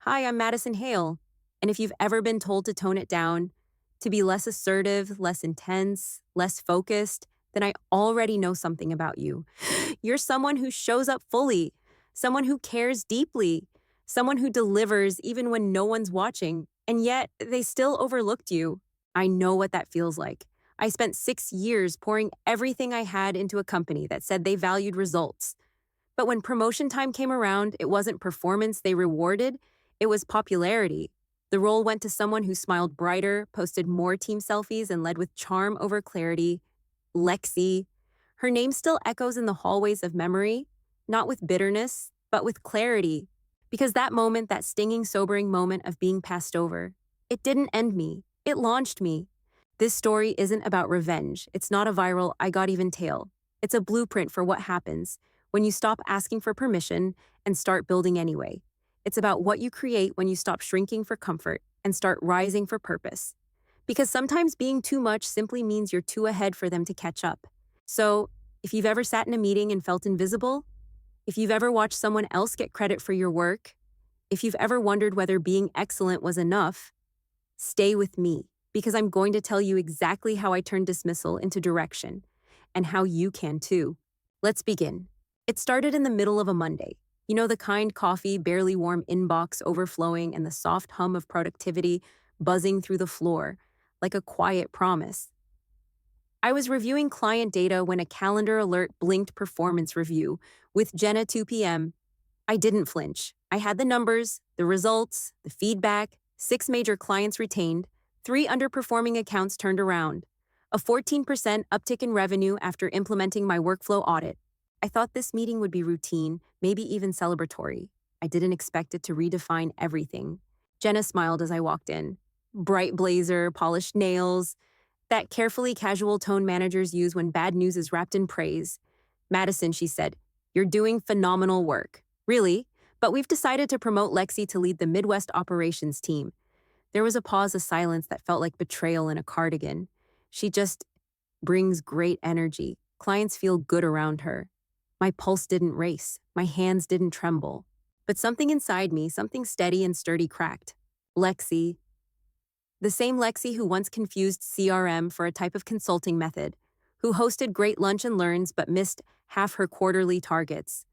Hi, I'm Madison Hale. And if you've ever been told to tone it down, to be less assertive, less intense, less focused, then I already know something about you. You're someone who shows up fully, someone who cares deeply, someone who delivers even when no one's watching, and yet they still overlooked you. I know what that feels like. I spent 6 years pouring everything I had into a company that said they valued results. But when promotion time came around, it wasn't performance they rewarded, it was popularity. The role went to someone who smiled brighter, posted more team selfies, and led with charm over clarity. Lexi. Her name still echoes in the hallways of memory, not with bitterness, but with clarity. Because that moment, that stinging, sobering moment of being passed over, it didn't end me, it launched me. This story isn't about revenge. It's not a viral, I got even tale. It's a blueprint for what happens when you stop asking for permission and start building anyway. It's about what you create when you stop shrinking for comfort and start rising for purpose. Because sometimes being too much simply means you're too ahead for them to catch up. So, if you've ever sat in a meeting and felt invisible, if you've ever watched someone else get credit for your work, if you've ever wondered whether being excellent was enough, stay with me, because I'm going to tell you exactly how I turned dismissal into direction, and how you can too. Let's begin. It started in the middle of a Monday. You know, the kind coffee, barely warm inbox overflowing, and the soft hum of productivity buzzing through the floor, like a quiet promise. I was reviewing client data when a calendar alert blinked performance review with Jenna 2 p.m. I didn't flinch. I had the numbers, the results, the feedback, 6 major clients retained, 3 underperforming accounts turned around, a 14% uptick in revenue after implementing my workflow audit. I thought this meeting would be routine, maybe even celebratory. I didn't expect it to redefine everything. Jenna smiled as I walked in. Bright blazer, polished nails, that carefully casual tone managers use when bad news is wrapped in praise. Madison, she said, you're doing phenomenal work. Really? But we've decided to promote Lexi to lead the Midwest operations team. There was a pause of silence that felt like betrayal in a cardigan. She just brings great energy. Clients feel good around her. My pulse didn't race. My hands didn't tremble. But something inside me, something steady and sturdy cracked. Lexi. The same Lexi who once confused CRM for a type of consulting method, who hosted great lunch and learns but missed half her quarterly targets,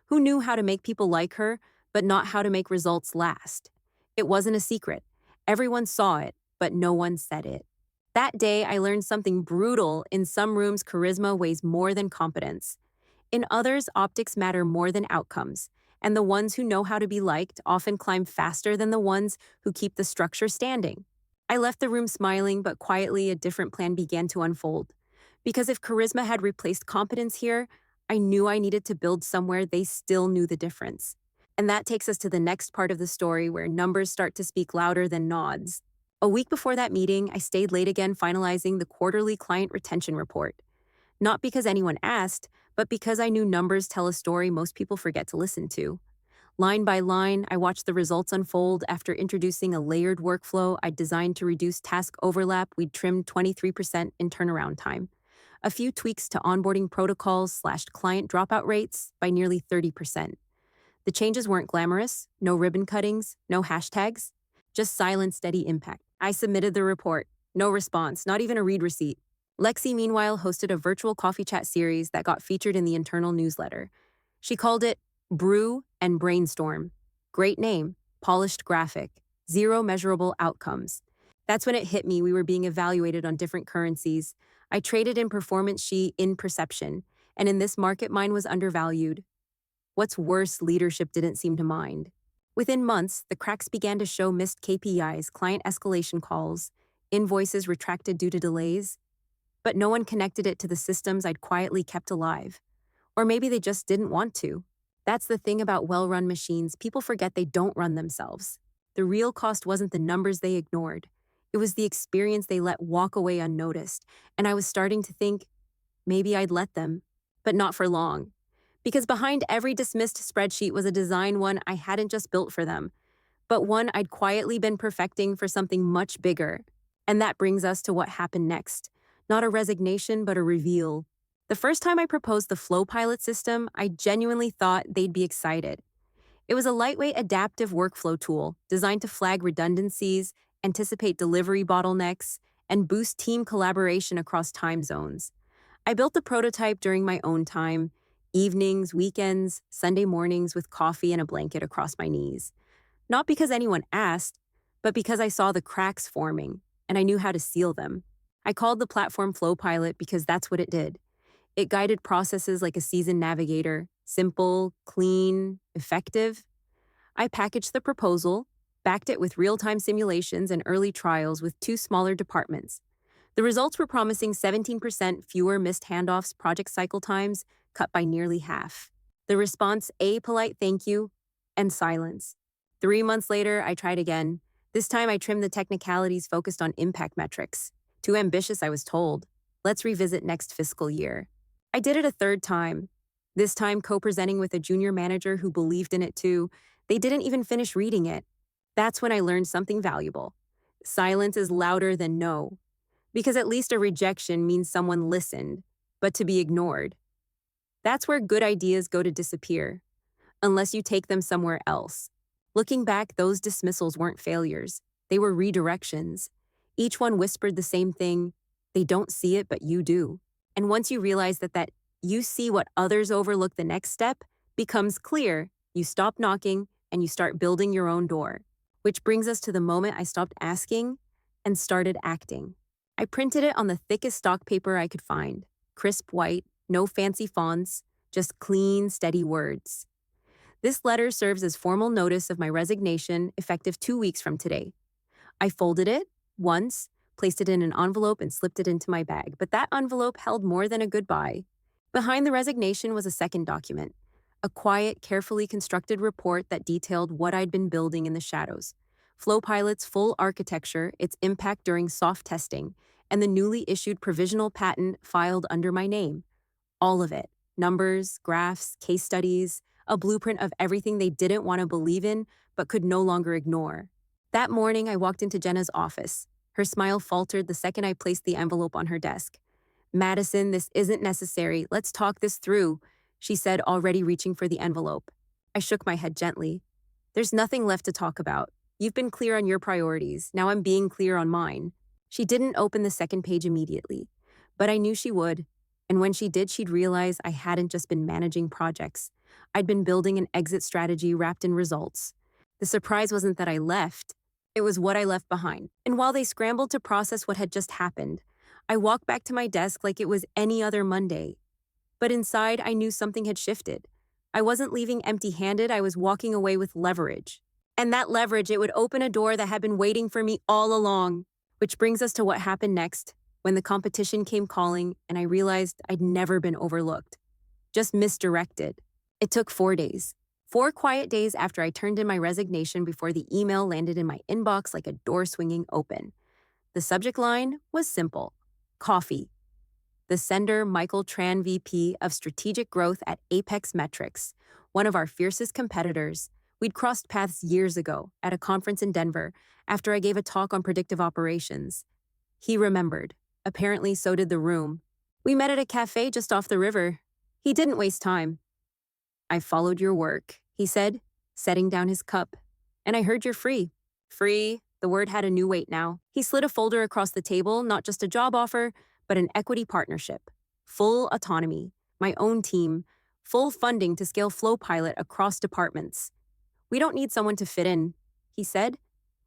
who knew how to make people like her but not how to make results last. It wasn't a secret. Everyone saw it, but no one said it. That day, I learned something brutal. In some rooms, charisma weighs more than competence. In others, optics matter more than outcomes, and the ones who know how to be liked often climb faster than the ones who keep the structure standing. I left the room smiling, but quietly a different plan began to unfold. Because if charisma had replaced competence here, I knew I needed to build somewhere they still knew the difference. And that takes us to the next part of the story where numbers start to speak louder than nods. A week before that meeting, I stayed late again finalizing the quarterly client retention report. Not because anyone asked, but because I knew numbers tell a story most people forget to listen to. Line by line, I watched the results unfold after introducing a layered workflow I'd designed to reduce task overlap. We'd trimmed 23% in turnaround time. A few tweaks to onboarding protocols slashed client dropout rates by nearly 30%. The changes weren't glamorous, no ribbon cuttings, no hashtags, just silent, steady impact. I submitted the report. No response, not even a read receipt. Lexi, meanwhile, hosted a virtual coffee chat series that got featured in the internal newsletter. She called it Brew and Brainstorm. Great name, polished graphic, 0 measurable outcomes. That's when it hit me we were being evaluated on different currencies. I traded in performance, she in perception, and in this market mine was undervalued. What's worse, leadership didn't seem to mind. Within months, the cracks began to show: missed KPIs, client escalation calls, invoices retracted due to delays. But no one connected it to the systems I'd quietly kept alive. Or maybe they just didn't want to. That's the thing about well-run machines. People forget they don't run themselves. The real cost wasn't the numbers they ignored. It was the experience they let walk away unnoticed. And I was starting to think, maybe I'd let them. But not for long. Because behind every dismissed spreadsheet was a design one I hadn't just built for them, but one I'd quietly been perfecting for something much bigger. And that brings us to what happened next. Not a resignation, but a reveal. The first time I proposed the Flow Pilot system, I genuinely thought they'd be excited. It was a lightweight, adaptive workflow tool designed to flag redundancies, anticipate delivery bottlenecks, and boost team collaboration across time zones. I built the prototype during my own time, evenings, weekends, Sunday mornings with coffee and a blanket across my knees. Not because anyone asked, but because I saw the cracks forming and I knew how to seal them. I called the platform Flow Pilot because that's what it did. It guided processes like a seasoned navigator, simple, clean, effective. I packaged the proposal, backed it with real-time simulations and early trials with two smaller departments. The results were promising: 17% fewer missed handoffs, project cycle times cut by nearly half. The response: a polite thank you and silence. 3 months later, I tried again. This time I trimmed the technicalities, focused on impact metrics. Too ambitious, I was told. Let's revisit next fiscal year. I did it a third time, this time co-presenting with a junior manager who believed in it too. They didn't even finish reading it. That's when I learned something valuable. Silence is louder than no, because at least a rejection means someone listened, but to be ignored. That's where good ideas go to disappear, unless you take them somewhere else. Looking back, those dismissals weren't failures. They were redirections. Each one whispered the same thing: they don't see it, but you do. And once you realize that you see what others overlook, the next step becomes clear. You stop knocking and you start building your own door. Which brings us to the moment I stopped asking and started acting. I printed it on the thickest stock paper I could find. Crisp white, no fancy fonts, just clean, steady words. This letter serves as formal notice of my resignation, effective 2 weeks from today. I folded it once, placed it in an envelope, and slipped it into my bag. But that envelope held more than a goodbye. Behind the resignation was a second document, a quiet, carefully constructed report that detailed what I'd been building in the shadows. FlowPilot's full architecture, its impact during soft testing, and the newly issued provisional patent filed under my name. All of it. Numbers, graphs, case studies, a blueprint of everything they didn't want to believe in but could no longer ignore. That morning, I walked into Jenna's office. Her smile faltered the second I placed the envelope on her desk. "Madison, this isn't necessary. Let's talk this through," she said, already reaching for the envelope. I shook my head gently. "There's nothing left to talk about. You've been clear on your priorities. Now I'm being clear on mine." She didn't open the second page immediately, but I knew she would. And when she did, she'd realize I hadn't just been managing projects. I'd been building an exit strategy wrapped in results. The surprise wasn't that I left. It was what I left behind. And while they scrambled to process what had just happened, I walked back to my desk like it was any other Monday. But inside, I knew something had shifted. I wasn't leaving empty-handed. I was walking away with leverage. And that leverage, it would open a door that had been waiting for me all along. Which brings us to what happened next, when the competition came calling and I realized I'd never been overlooked, just misdirected. It took 4 days. 4 quiet days after I turned in my resignation before the email landed in my inbox like a door swinging open. The subject line was simple: coffee. The sender, Michael Tran, VP of Strategic Growth at Apex Metrics, one of our fiercest competitors. We'd crossed paths years ago at a conference in Denver after I gave a talk on predictive operations. He remembered. Apparently, so did the room. We met at a cafe just off the river. He didn't waste time. "I followed your work," he said, setting down his cup. "And I heard you're free." Free, the word had a new weight now. He slid a folder across the table, not just a job offer, but an equity partnership. Full autonomy, my own team, full funding to scale FlowPilot across departments. "We don't need someone to fit in," he said.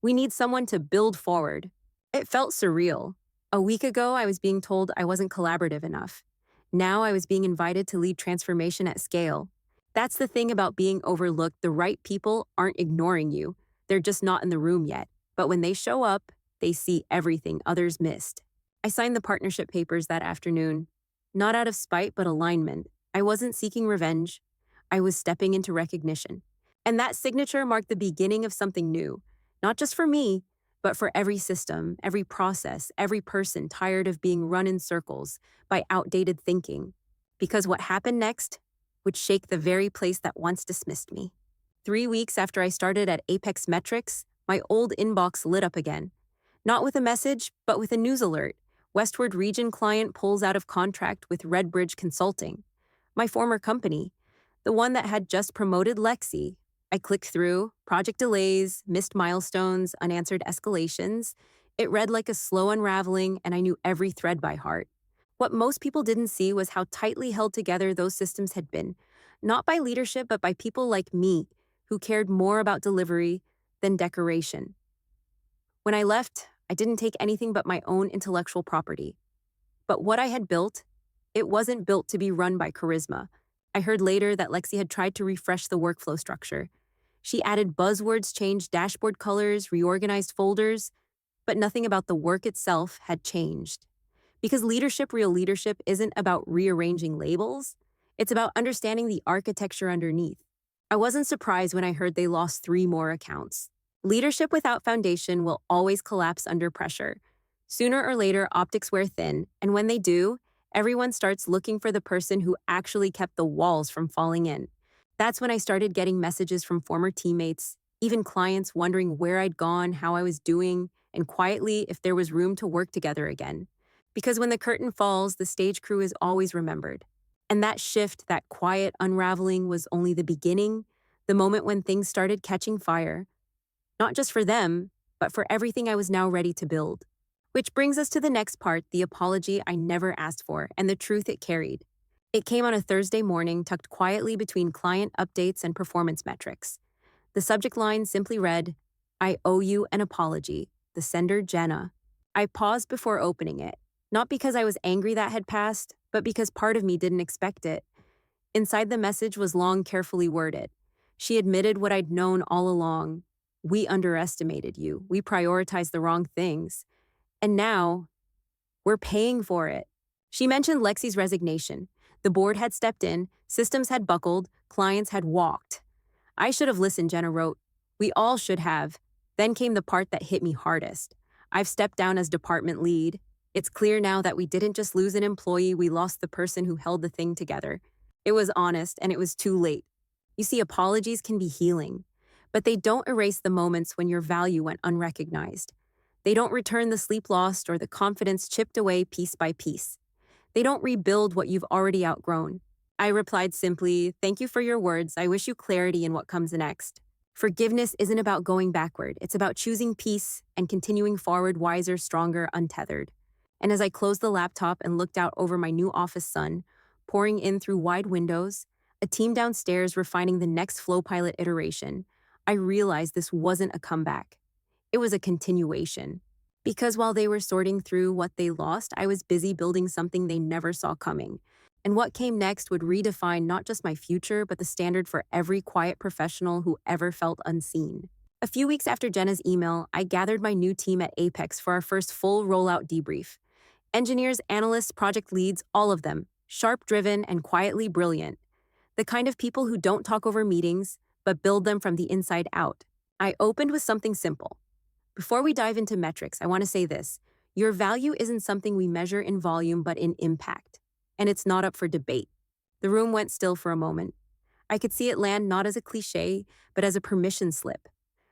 "We need someone to build forward." It felt surreal. A week ago, I was being told I wasn't collaborative enough. Now I was being invited to lead transformation at scale. That's the thing about being overlooked. The right people aren't ignoring you. They're just not in the room yet. But when they show up, they see everything others missed. I signed the partnership papers that afternoon. Not out of spite, but alignment. I wasn't seeking revenge. I was stepping into recognition. And that signature marked the beginning of something new. Not just for me, but for every system, every process, every person tired of being run in circles by outdated thinking. Because what happened next would shake the very place that once dismissed me. 3 weeks after I started at Apex Metrics, my old inbox lit up again. Not with a message, but with a news alert. Westward Region client pulls out of contract with Redbridge Consulting. My former company, the one that had just promoted Lexi. I clicked through project delays, missed milestones, unanswered escalations. It read like a slow unraveling, and I knew every thread by heart. What most people didn't see was how tightly held together those systems had been, not by leadership, but by people like me, who cared more about delivery than decoration. When I left, I didn't take anything but my own intellectual property. But what I had built, it wasn't built to be run by charisma. I heard later that Lexi had tried to refresh the workflow structure. She added buzzwords, changed dashboard colors, reorganized folders, but nothing about the work itself had changed. Because real leadership, isn't about rearranging labels, it's about understanding the architecture underneath. I wasn't surprised when I heard they lost 3 more accounts. Leadership without foundation will always collapse under pressure. Sooner or later, optics wear thin, and when they do, everyone starts looking for the person who actually kept the walls from falling in. That's when I started getting messages from former teammates, even clients wondering where I'd gone, how I was doing, and quietly if there was room to work together again. Because when the curtain falls, the stage crew is always remembered. And that shift, that quiet unraveling, was only the beginning, the moment when things started catching fire. Not just for them, but for everything I was now ready to build. Which brings us to the next part, the apology I never asked for and the truth it carried. It came on a Thursday morning, tucked quietly between client updates and performance metrics. The subject line simply read, "I owe you an apology. The sender, Jenna." I paused before opening it, not because I was angry that had passed, but because part of me didn't expect it. Inside the message was long, carefully worded. She admitted what I'd known all along. We underestimated you. We prioritized the wrong things. And now, we're paying for it. She mentioned Lexi's resignation. The board had stepped in, systems had buckled, clients had walked. I should have listened, Jenna wrote. We all should have. Then came the part that hit me hardest. I've stepped down as department lead. It's clear now that we didn't just lose an employee, we lost the person who held the thing together. It was honest, and it was too late. You see, apologies can be healing, but they don't erase the moments when your value went unrecognized. They don't return the sleep lost or the confidence chipped away piece by piece. They don't rebuild what you've already outgrown. I replied simply, "Thank you for your words. I wish you clarity in what comes next." Forgiveness isn't about going backward. It's about choosing peace and continuing forward, wiser, stronger, untethered. And as I closed the laptop and looked out over my new office sun, pouring in through wide windows, a team downstairs refining the next Flow Pilot iteration, I realized this wasn't a comeback. It was a continuation. Because while they were sorting through what they lost, I was busy building something they never saw coming. And what came next would redefine not just my future, but the standard for every quiet professional who ever felt unseen. A few weeks after Jenna's email, I gathered my new team at Apex for our first full rollout debrief. Engineers, analysts, project leads, all of them, sharp-driven and quietly brilliant. The kind of people who don't talk over meetings, but build them from the inside out. I opened with something simple. Before we dive into metrics, I want to say this. Your value isn't something we measure in volume, but in impact. And it's not up for debate. The room went still for a moment. I could see it land not as a cliche, but as a permission slip.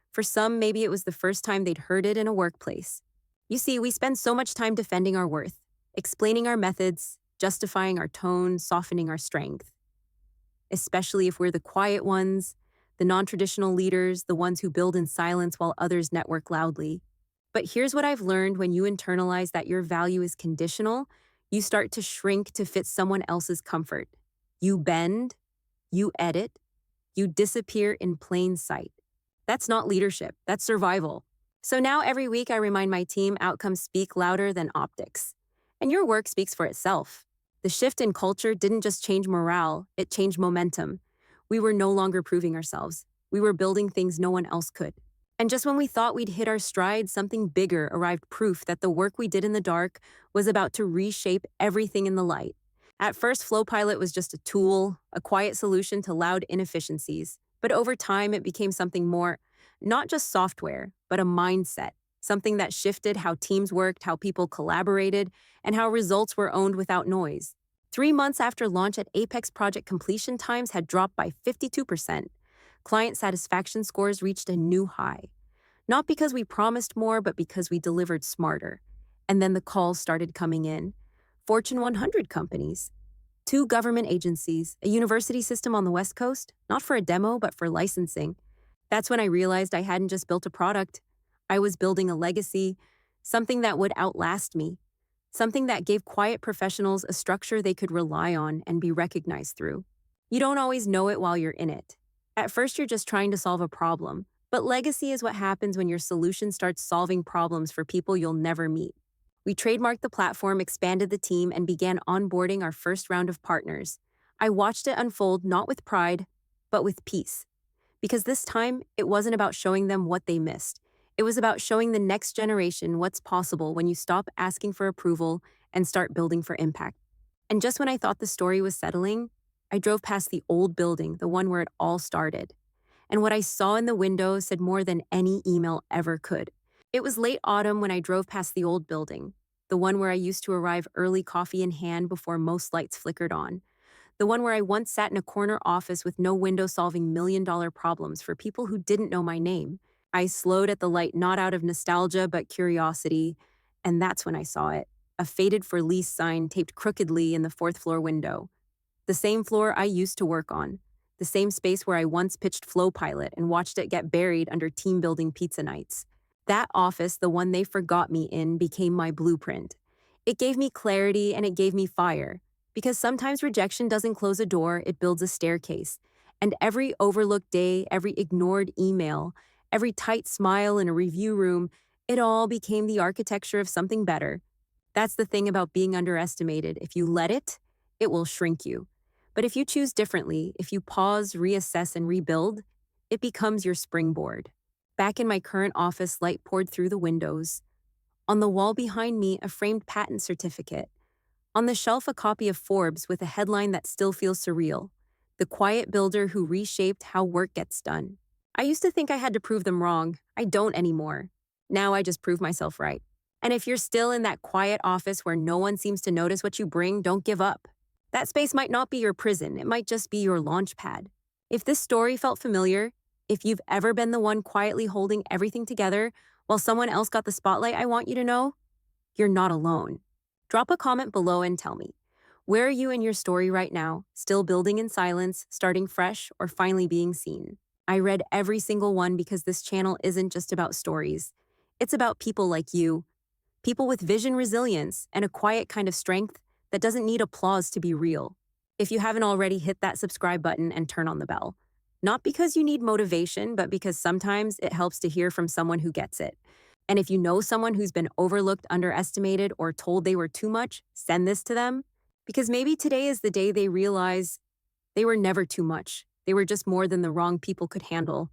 For some, maybe it was the first time they'd heard it in a workplace. You see, we spend so much time defending our worth, explaining our methods, justifying our tone, softening our strength. Especially if we're the quiet ones, the non-traditional leaders, the ones who build in silence while others network loudly. But here's what I've learned: when you internalize that your value is conditional, you start to shrink to fit someone else's comfort. You bend, you edit, you disappear in plain sight. That's not leadership, that's survival. So now every week I remind my team outcomes speak louder than optics. And your work speaks for itself. The shift in culture didn't just change morale, it changed momentum. We were no longer proving ourselves. We were building things no one else could. And just when we thought we'd hit our stride, something bigger arrived, proof that the work we did in the dark was about to reshape everything in the light. At first, Flow Pilot was just a tool, a quiet solution to loud inefficiencies. But over time, it became something more, not just software, but a mindset, something that shifted how teams worked, how people collaborated, and how results were owned without noise. 3 months after launch at Apex, project completion times had dropped by 52%. Client satisfaction scores reached a new high. Not because we promised more, but because we delivered smarter. And then the calls started coming in. Fortune 100 companies, 2 government agencies, a university system on the West Coast, not for a demo, but for licensing. That's when I realized I hadn't just built a product, I was building a legacy, something that would outlast me, something that gave quiet professionals a structure they could rely on and be recognized through. You don't always know it while you're in it. At first, you're just trying to solve a problem, but legacy is what happens when your solution starts solving problems for people you'll never meet. We trademarked the platform, expanded the team, and began onboarding our first round of partners. I watched it unfold not with pride, but with peace. Because this time, it wasn't about showing them what they missed. It was about showing the next generation what's possible when you stop asking for approval and start building for impact. And just when I thought the story was settling, I drove past the old building, the one where it all started. And what I saw in the window said more than any email ever could. It was late autumn when I drove past the old building, the one where I used to arrive early, coffee in hand before most lights flickered on. The one where I once sat in a corner office with no window solving $1 million problems for people who didn't know my name. I slowed at the light not out of nostalgia but curiosity, and that's when I saw it. A faded for lease sign taped crookedly in the fourth floor window. The same floor I used to work on. The same space where I once pitched Flow Pilot and watched it get buried under team building pizza nights. That office, the one they forgot me in, became my blueprint. It gave me clarity and it gave me fire. Because sometimes rejection doesn't close a door, it builds a staircase. And every overlooked day, every ignored email, every tight smile in a review room, it all became the architecture of something better. That's the thing about being underestimated. If you let it, it will shrink you. But if you choose differently, if you pause, reassess, and rebuild, it becomes your springboard. Back in my current office, light poured through the windows. On the wall behind me, a framed patent certificate. On the shelf, a copy of Forbes with a headline that still feels surreal: The Quiet Builder Who Reshaped How Work Gets Done. I used to think I had to prove them wrong. I don't anymore. Now I just prove myself right. And if you're still in that quiet office where no one seems to notice what you bring, don't give up. That space might not be your prison, it might just be your launch pad. If this story felt familiar, if you've ever been the one quietly holding everything together while someone else got the spotlight, I want you to know, you're not alone. Drop a comment below and tell me, where are you in your story right now? Still building in silence, starting fresh, or finally being seen? I read every single one because this channel isn't just about stories. It's about people like you. People with vision, resilience, and a quiet kind of strength that doesn't need applause to be real. If you haven't already, hit that subscribe button and turn on the bell. Not because you need motivation, but because sometimes it helps to hear from someone who gets it. And if you know someone who's been overlooked, underestimated, or told they were too much, send this to them. Because maybe today is the day they realize they were never too much. They were just more than the wrong people could handle.